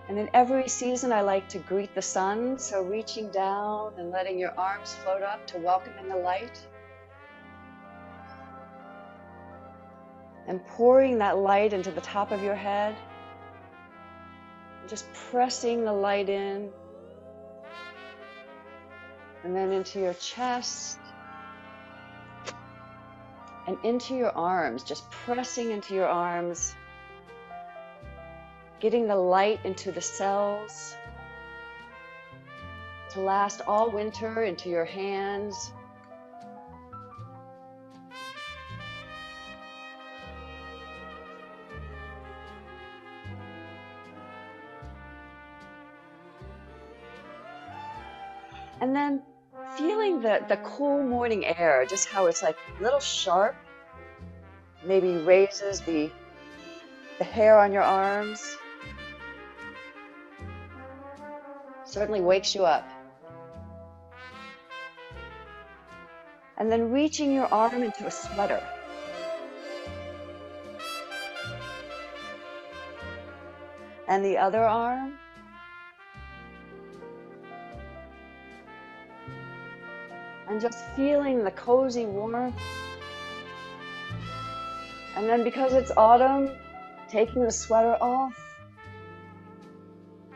And in every season, I like to greet the sun. So reaching down and letting your arms float up to welcome in the light. And pouring that light into the top of your head. And just pressing the light in. And then into your chest. And into your arms, just pressing into your arms. Getting the light into the cells to last all winter, into your hands. And then feeling the cool morning air, just how it's like a little sharp, maybe raises the hair on your arms. Certainly wakes you up. And then reaching your arm into a sweater. And the other arm. And just feeling the cozy warmth. And then because it's autumn, taking the sweater off.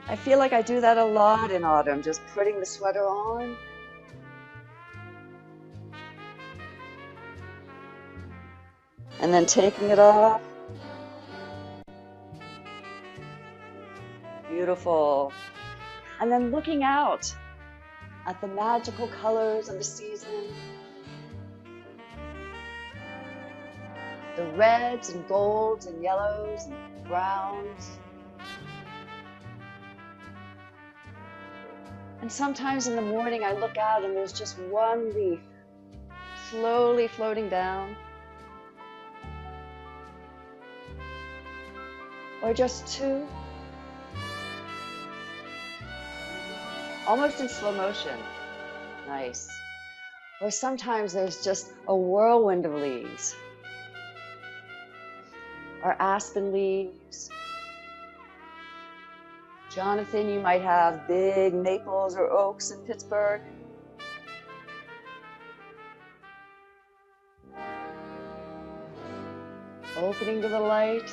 I feel like I do that a lot in autumn, just putting the sweater on. And then taking it off. Beautiful. And then looking out at the magical colors of the season. The reds and golds and yellows and browns. And sometimes in the morning I look out and there's just one leaf slowly floating down. Or just two. Almost in slow motion. Nice. Or sometimes there's just a whirlwind of leaves. Or aspen leaves. Jonathan, you might have big maples or oaks in Pittsburgh. Opening to the light.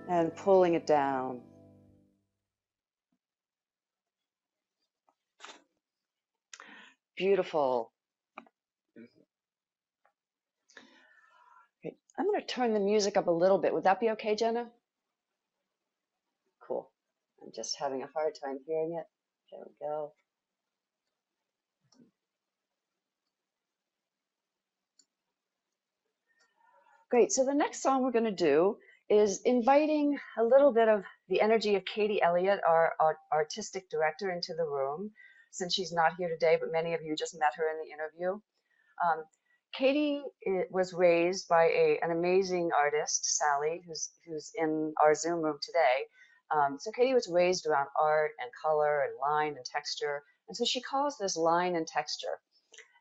And pulling it down. Beautiful. Okay. I'm going to turn the music up a little bit. Would that be okay, Jenna? Cool. I'm just having a hard time hearing it. There we go. Great. So the next song we're going to do is inviting a little bit of the energy of Katie Elliott, our artistic director, into the room, since she's not here today, but many of you just met her in the interview. Katie was raised by an amazing artist, Sally, who's in our Zoom room today. So Katie was raised around art and color and line and texture. And so she calls this line and texture.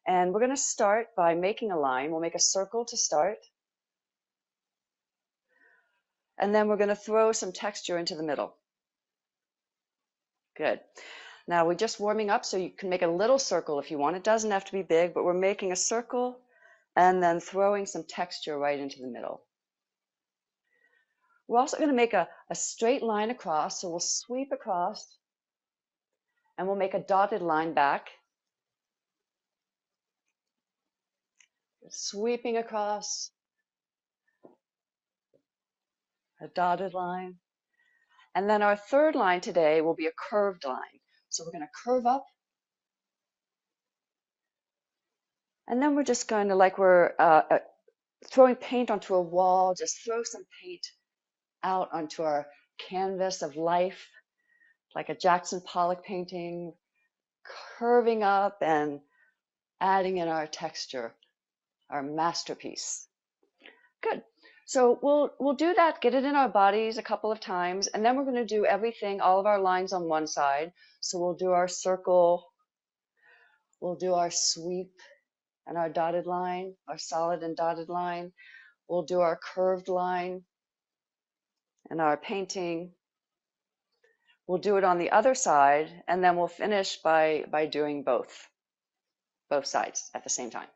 And we're going to start by making a line. We'll make a circle to start. And then we're going to throw some texture into the middle. Good. Now we're just warming up, so you can make a little circle if you want. It doesn't have to be big, but we're making a circle and then throwing some texture right into the middle. We're also going to make a straight line across, so we'll sweep across and we'll make a dotted line back. Sweeping across, a dotted line. And then our third line today will be a curved line. So we're going to curve up. And then we're just going to, like we're throwing paint onto a wall, just throw some paint out onto our canvas of life, like a Jackson Pollock painting, curving up and adding in our texture, our masterpiece. Good. So we'll do that, get it in our bodies a couple of times, and then we're going to do everything, all of our lines on one side. So we'll do our circle, we'll do our sweep, and our dotted line, our solid and dotted line. We'll do our curved line and our painting. We'll do it on the other side, and then we'll finish by doing both sides at the same time.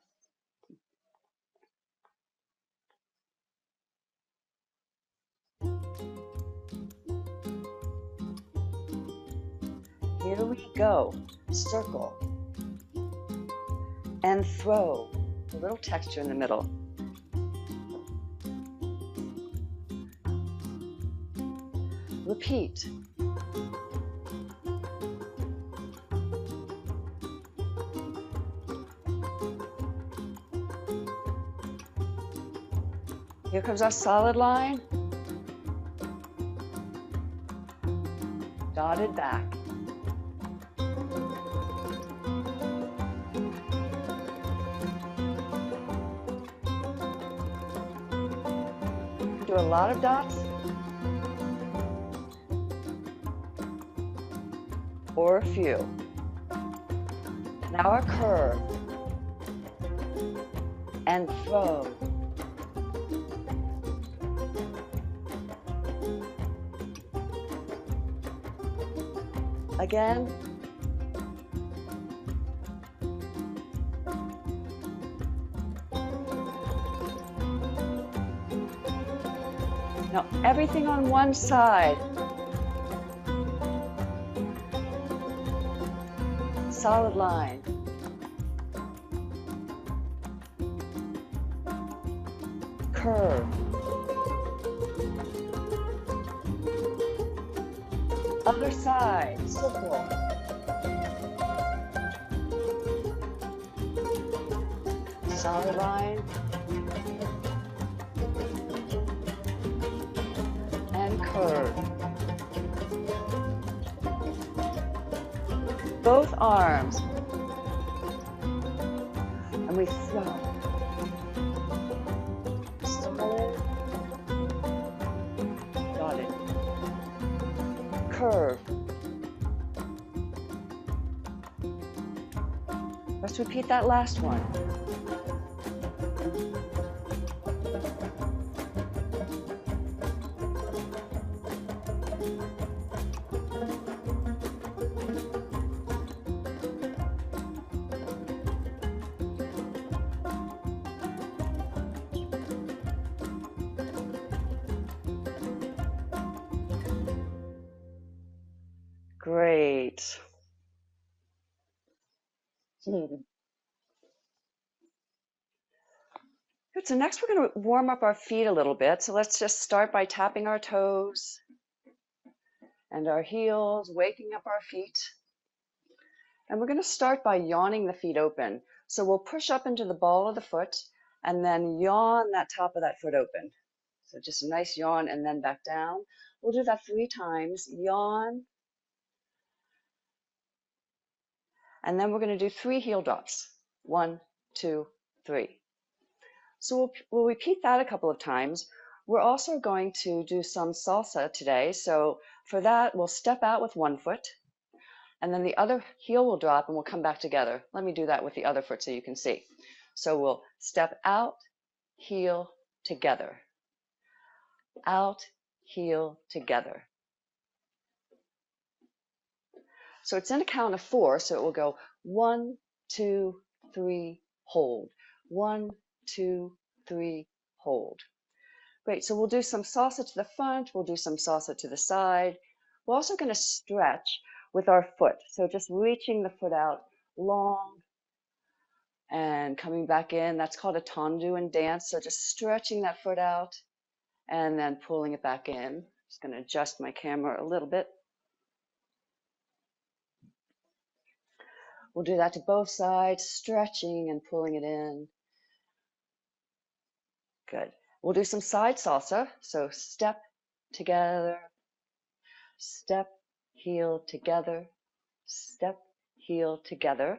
Here we go. Circle and throw. A little texture in the middle. Repeat. Here comes our solid line. Dotted back. Do a lot of dots or a few. Now our curve and throw. Again. Now everything on one side. Solid line. Curve. Other side. Circle. Solid line. And curve. Both arms. And we throw. Solid. Dotted. Curve. Let's repeat that last one. Great. Good. So next we're going to warm up our feet a little bit. So let's just start by tapping our toes and our heels, waking up our feet. And we're going to start by yawning the feet open. So we'll push up into the ball of the foot and then yawn that top of that foot open. So just a nice yawn and then back down. We'll do that 3 times. Yawn. And then we're going to do 3 heel drops. 1, 2, 3. So we'll repeat that a couple of times. We're also going to do some salsa today. So for that, we'll step out with one foot, and then the other heel will drop, and we'll come back together. Let me do that with the other foot so you can see. So we'll step out, heel, together. Out, heel, together. So it's in a count of 4, so it will go 1, 2, 3, hold. 1, 2, 3, hold. Great, so we'll do some salsa to the front, we'll do some salsa to the side. We're also going to stretch with our foot. So just reaching the foot out long and coming back in. That's called a tendu in dance. So just stretching that foot out and then pulling it back in. Just going to adjust my camera a little bit. We'll do that to both sides, stretching and pulling it in. Good. We'll do some side salsa. So step together, step, heel together, step, heel together.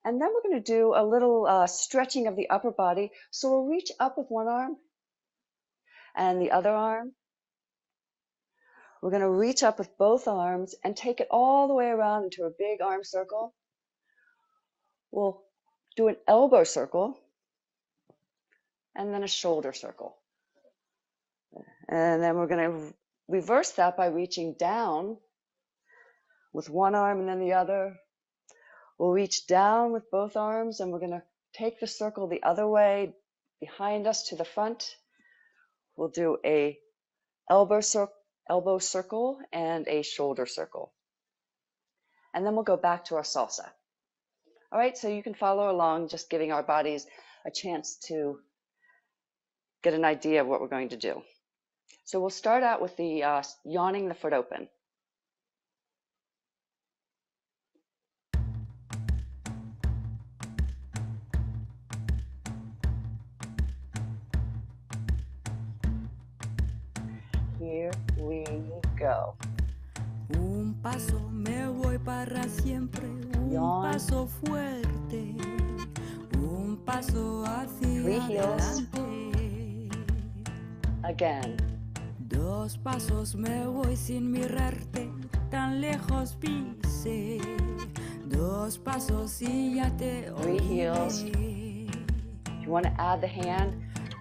And then we're going to do a little stretching of the upper body. So we'll reach up with one arm and the other arm. We're going to reach up with both arms and take it all the way around into a big arm circle. We'll do an elbow circle, and then a shoulder circle. And then we're going to reverse that by reaching down with one arm and then the other. We'll reach down with both arms, and we're going to take the circle the other way behind us to the front. We'll do a elbow circle and a shoulder circle. And then we'll go back to our salsa. All right, so you can follow along, just giving our bodies a chance to get an idea of what we're going to do. So we'll start out with the yawning the foot open. Here we go. Un paso me voy para siempre, un paso fuerte, un paso hacia 3 heels. adelante. Again. Dos pasos me voy sin mirarte, tan lejos pise. Dos pasos y ya te 3 heels. If you want to add the hand,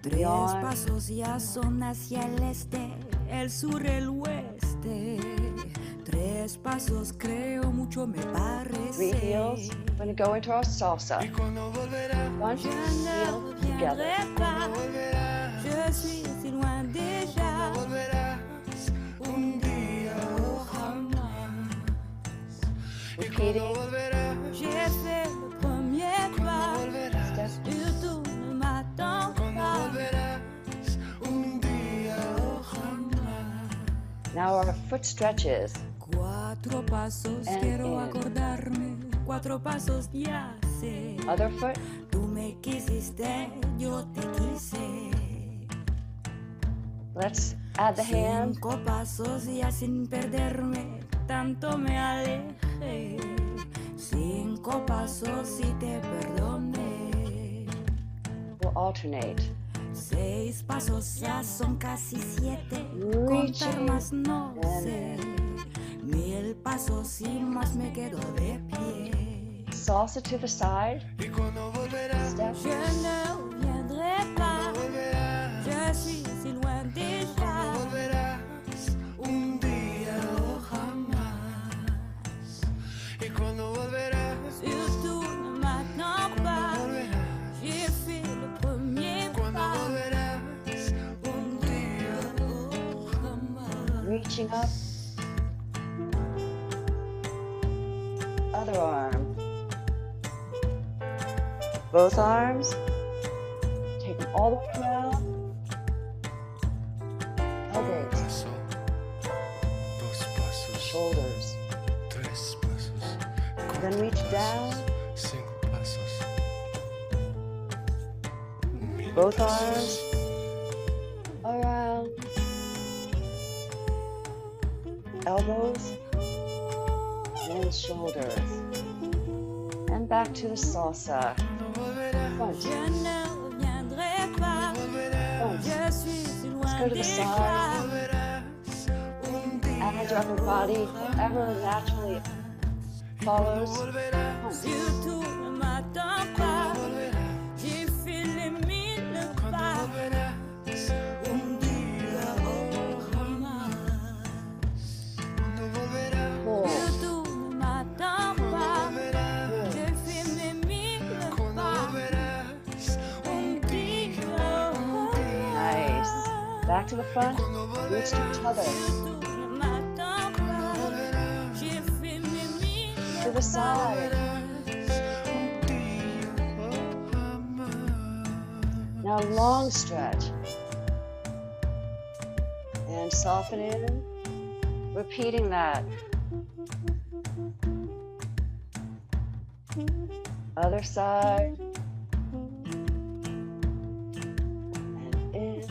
Tres yawn. pasos ya son hacia el este, el sur, el oeste. Tres pasos creo mucho me 3 parece. heels. We're going to go into our salsa. 1 heel together. Je suis si loin déjà. Repeating. J'ai fait le premier pas. Surtout ne m'attends pas. Now our foot stretches. Cuatro pasos And quiero in. acordarme. Cuatro pasos ya sé. Other foot. Tú me quisiste, yo te quise. Let's add the hand. 5 pasos ya sin perderme, tanto me alejé. 5 pasos y te perdoné. We'll alternate. 6 pasos ya son casi 7. Reaching. Contar más no sé. 1000 pasos y más me quedo de pie. Salsa to the side. Step. Je ne reviendrai pas. Je suis si loin déjà. Surtout ne m'attends pas. J'ai fait le premier pas. Reaching up. Other arm. Both arms. Take them all the way down. Elbows. Shoulders. Then reach down. Both arms around. Elbows and shoulders. And back to the salsa. Front. Je ne reviendrai pas. Front. Je suis si Let's loin go to the déjà. side. Add your upper body, whatever naturally follows. Front. Surtout ne m'attends pas. J'ai fait les 1000 pas. Pull. Surtout ne m'attends pas. J'ai fait mes 1000 pas. Nice. Back to the front. Reach to each other. Surtout ne m'attends pas. J'ai fait mes 1000 To the side. Now long stretch. And soften in. Repeating that. Other side. And in.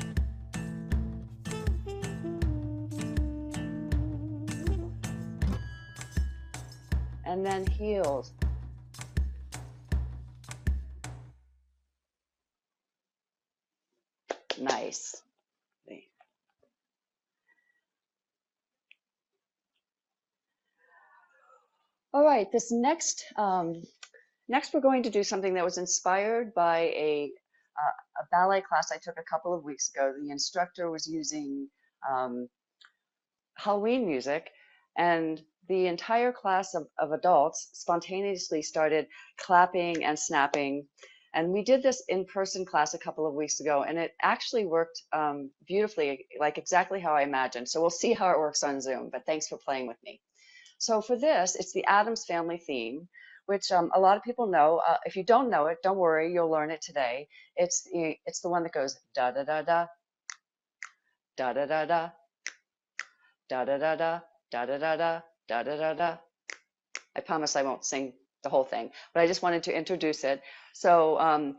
And then heels. Nice. All right, this next Next, we're going to do something that was inspired by a ballet class I took a couple of weeks ago. The instructor was using um, Halloween music, and the entire class of adults spontaneously started clapping and snapping. And we did this in-person class a couple of weeks ago, and it actually worked beautifully, like exactly how I imagined. So we'll see how it works on Zoom, but thanks for playing with me. So for this, it's the Addams Family theme, which a lot of people know. If you don't know it, don't worry, you'll learn it today. It's the one that goes da da da da, da da da da, da da da da, da da da da, da da da da. I promise I won't sing the whole thing, but I just wanted to introduce it. So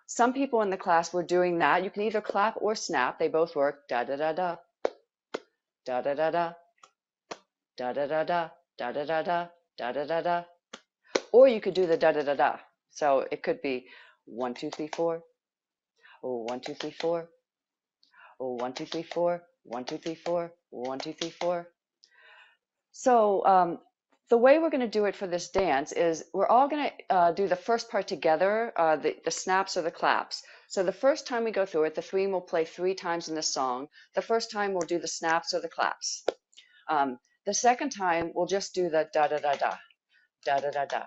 some people in the class were doing that. You can either clap or snap. They both work. Da da da da, da da da da, da da da da, da da da da, da da da da. Or you could do the da da da da. So it could be 1, 2, 3, 4. Oh, 1, 2, 3, 4. Oh, 1, 2, 3, 4. 1, 2, 3, 4. 1, 2, 3, 4. So the way we're going to do it for this dance is we're all going to do the first part together, the snaps or the claps. So the first time we go through it, the theme will play 3 times in the song. The first time we'll do the snaps or the claps. The second time we'll just do the da da da da, da da da da.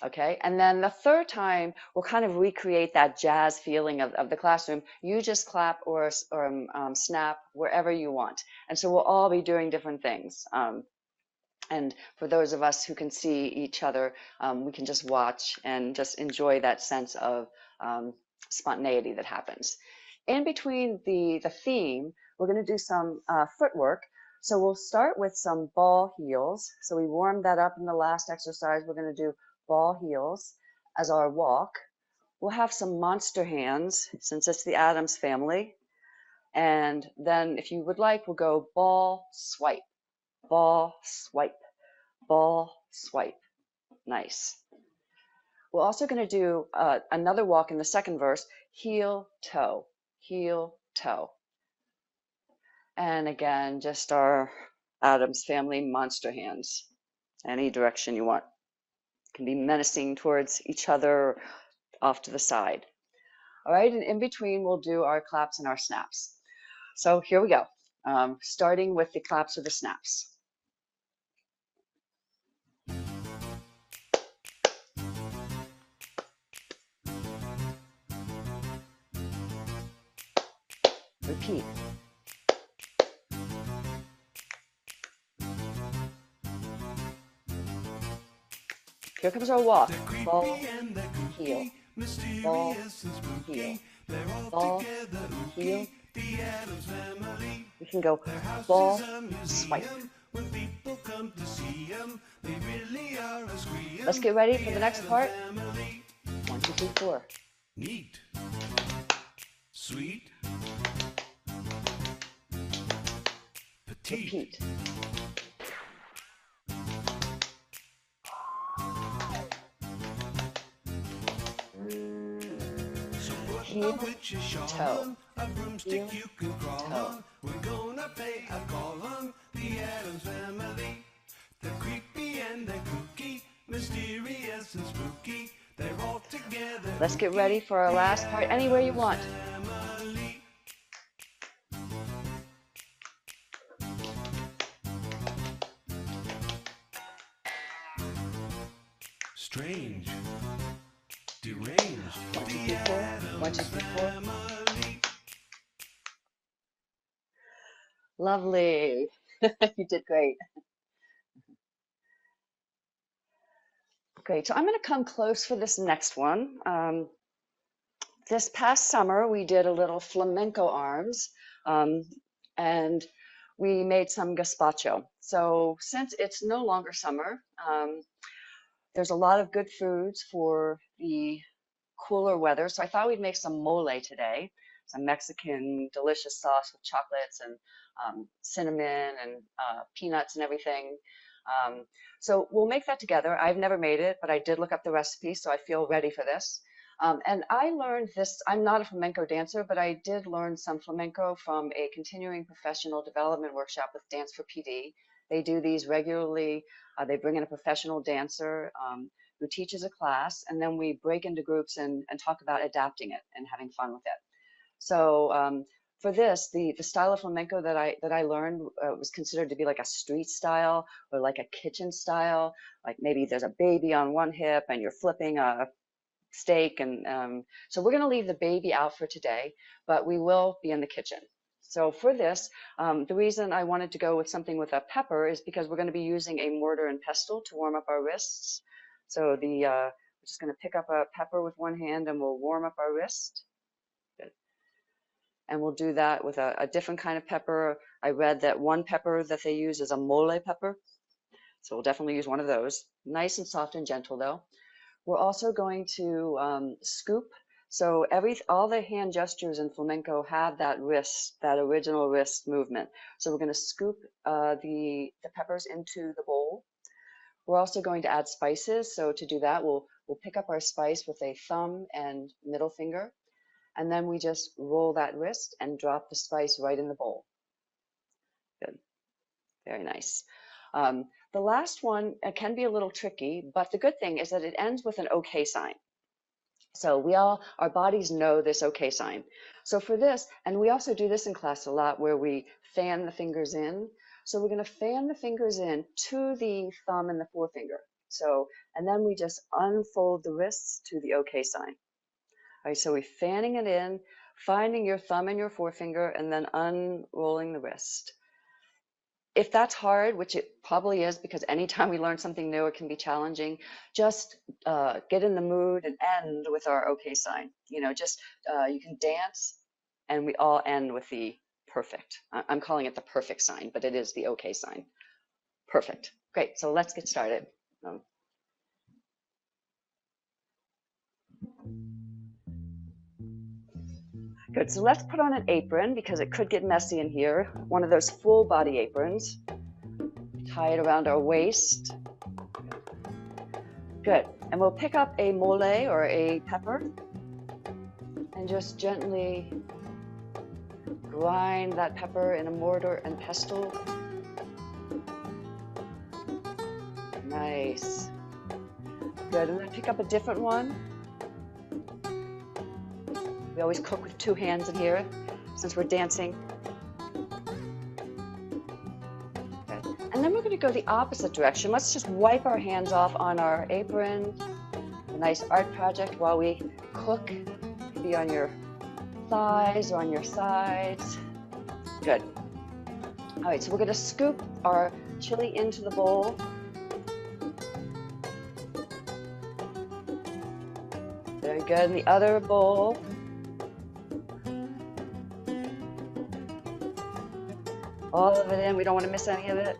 Okay, and then the third time we'll kind of recreate that jazz feeling of the classroom. You just clap or snap wherever you want. And so we'll all be doing different things. And for those of us who can see each other, we can just watch and just enjoy that sense of spontaneity that happens. In between the theme, we're going to do some footwork. So we'll start with some ball heels. So we warmed that up in the last exercise. We're going to do ball heels as our walk. We'll have some monster hands since it's the Addams family. And then if you would like, we'll go ball, swipe, ball, swipe, ball, swipe. Nice. We're also going to do another walk in the second verse, heel, toe, heel, toe. And again, just our Addams family monster hands, any direction you want. Can be menacing towards each other, off to the side. All right, and in between, we'll do our claps and our snaps. So here we go, starting with the claps or the snaps. Repeat. Here comes our walk. Ball, heel, ball, heel, ball, heel. We can go ball, swipe. Let's get ready for the next part. 1, 2, 3, 4. Neat. Sweet. Petite. Repeat. Heel, toe, a broomstick you can crawl toe. on. We're gonna pay a call on the Addams family. They're creepy and they're kooky, mysterious and spooky. They're all together. Let's get ready for our last part anywhere you want. Family. Strange. Deranged. 1, 2, 3, 4. 1, 2, 3, 4. Family. Lovely. You did great. Great. So I'm going to come close for this next one. This past summer, we did a little flamenco arms, and we made some gazpacho. So since it's no longer summer, there's a lot of good foods for the cooler weather. So I thought we'd make some mole today, some Mexican delicious sauce with chocolates and cinnamon and peanuts and everything. So we'll make that together. I've never made it, but I did look up the recipe, so I feel ready for this. And I learned this, I'm not a flamenco dancer, but I did learn some flamenco from a continuing professional development workshop with Dance for PD. They do these regularly. They bring in a professional dancer who teaches a class, and then we break into groups and talk about adapting it and having fun with it. So for this, the style of flamenco that I learned was considered to be like a street style or like a kitchen style. Like maybe there's a baby on one hip and you're flipping a steak, and so we're going to leave the baby out for today, but we will be in the kitchen. So for this, the reason I wanted to go with something with a pepper is because we're going to be using a mortar and pestle to warm up our wrists. So we're just going to pick up a pepper with one hand and we'll warm up our wrist. Good. And we'll do that with a different kind of pepper. I read that one pepper that they use is a mole pepper. So we'll definitely use one of those. Nice and soft and gentle though. We're also going to scoop. So all the hand gestures in flamenco have that wrist, that original wrist movement. So we're going to scoop the peppers into the bowl. We're also going to add spices. So to do that, we'll pick up our spice with a thumb and middle finger. And then we just roll that wrist and drop the spice right in the bowl. Good. Very nice. The last one can be a little tricky, but the good thing is that it ends with an okay sign. So our bodies know this okay sign. So for this, and we also do this in class a lot where we fan the fingers in. So we're going to fan the fingers in to the thumb and the forefinger. So, and then we just unfold the wrists to the okay sign. All right, so we're fanning it in, finding your thumb and your forefinger, and then unrolling the wrist. If that's hard, which it probably is, because anytime we learn something new, it can be challenging, just get in the mood and end with our okay sign. You know, just you can dance, and we all end with the perfect. I'm calling it the perfect sign, but it is the okay sign. Perfect. Great. So let's get started. Good, so let's put on an apron because it could get messy in here. One of those full body aprons. Tie it around our waist. Good, and we'll pick up a mole or a pepper and just gently grind that pepper in a mortar and pestle. Nice. Good, and then pick up a different one. We always cook with two hands in here since we're dancing. Good. And then we're going to go the opposite direction. Let's just wipe our hands off on our apron. A nice art project while we cook. Maybe on your thighs or on your sides. Good. All right, so we're going to scoop our chili into the bowl. Very good. In the other bowl. All of it in, we don't want to miss any of it.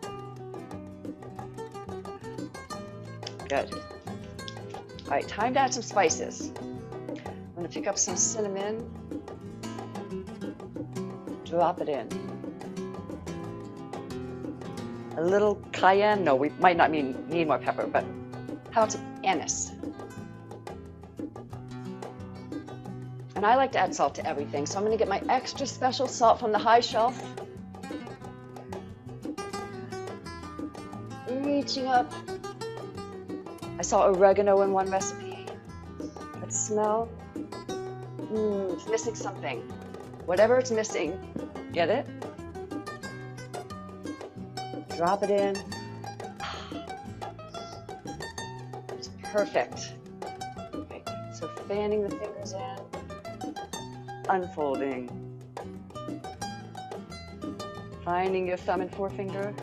Good. All right, time to add some spices. I'm going to pick up some cinnamon, drop it in. A little cayenne, no, we might not need more pepper, but how about some anise? And I like to add salt to everything, so I'm going to get my extra special salt from the high shelf. Reaching up. I saw oregano in one recipe. Let's smell. It's missing something. Whatever it's missing, get it? Drop it in. It's perfect. Okay, so fanning the fingers in, unfolding, finding your thumb and forefinger.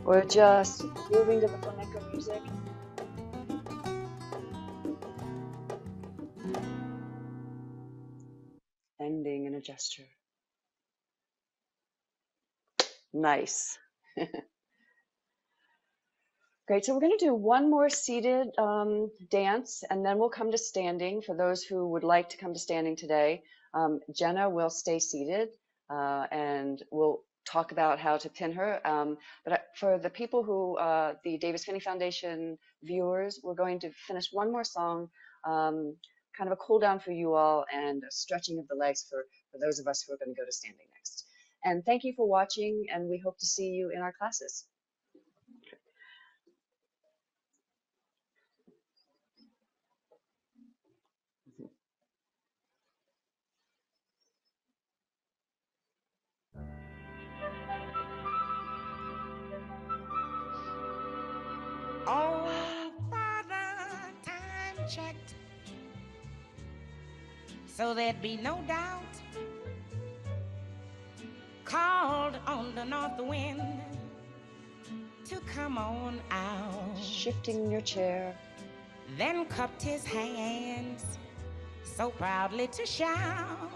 We're just moving to the flamenco music. Ending in a gesture. Nice. Great, so we're going to do one more seated dance, and then we'll come to standing for those who would like to come to standing today. Jenna will stay seated, and we'll talk about how to pin her. But for the people who, the Davis Phinney Foundation viewers, we're going to finish one more song, kind of a cool down for you all and a stretching of the legs for those of us who are going to go to standing next. And thank you for watching, and we hope to see you in our classes. Oh, Father, time checked, so there'd be no doubt. Called on the north wind to come on out. Shifting in your chair. Then cupped his hands so proudly to shout.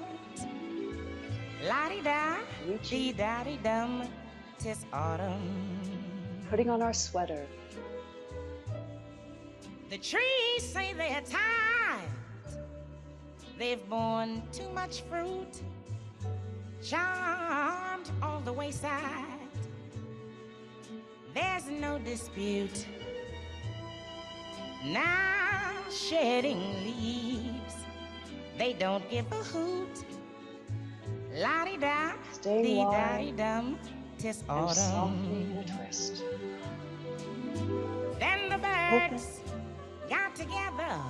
La-di-da, dee-da-dee-dum, 'tis autumn. Putting on our sweater. The trees say they're tired. They've borne too much fruit, charmed all the wayside. There's no dispute. Now shedding leaves, they don't give a hoot. La-di-da, dee-da-dee-dum, 'tis autumn. Softly in a twist. Then the birds got together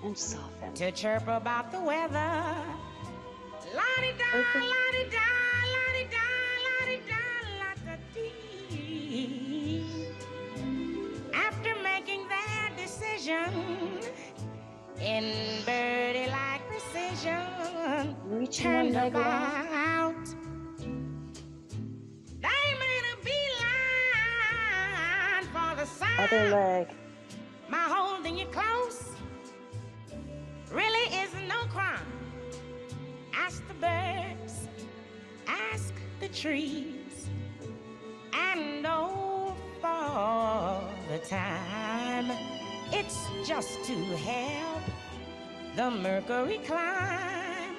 and soften to chirp about the weather. La-di-da, la-di-da, la-di-da, la-di-da, la-da-dee. After making their decision in birdie-like precision, turned about. They made a beeline for the sun. Other leg. My holding you close really isn't no crime. Ask the birds, ask the trees, and oh, for the time, it's just to help the mercury climb.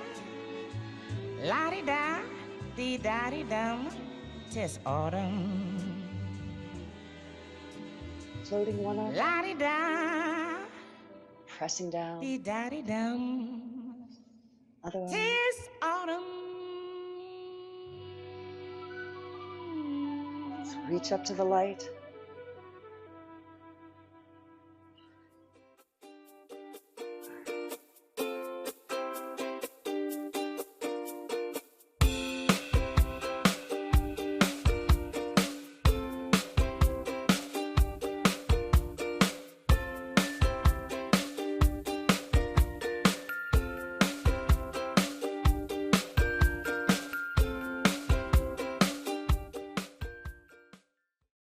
La-di-da, dee-da-dee-dum, 'tis autumn. Floating one up. La-di-da, pressing down. Dee-da-dee-dum, Other one. 'tis autumn. Reach up to the light.